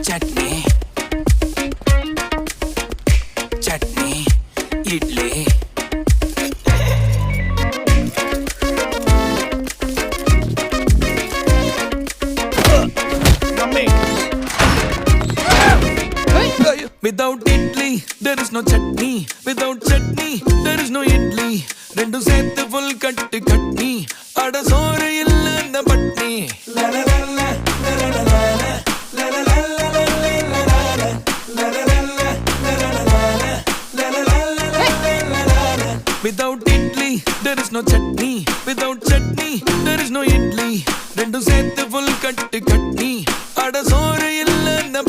Chutney, chutney, idli. Without idli, there is no chutney. Without chutney, there is no idli. Rendu sethu full katti katni. Ada soru illa na patni. La la la la la la la la la la la la la la la la. Without idli, there is no chutney. Without chutney, there is no idli. Rendu sethu full katti katni. Ada soru illa na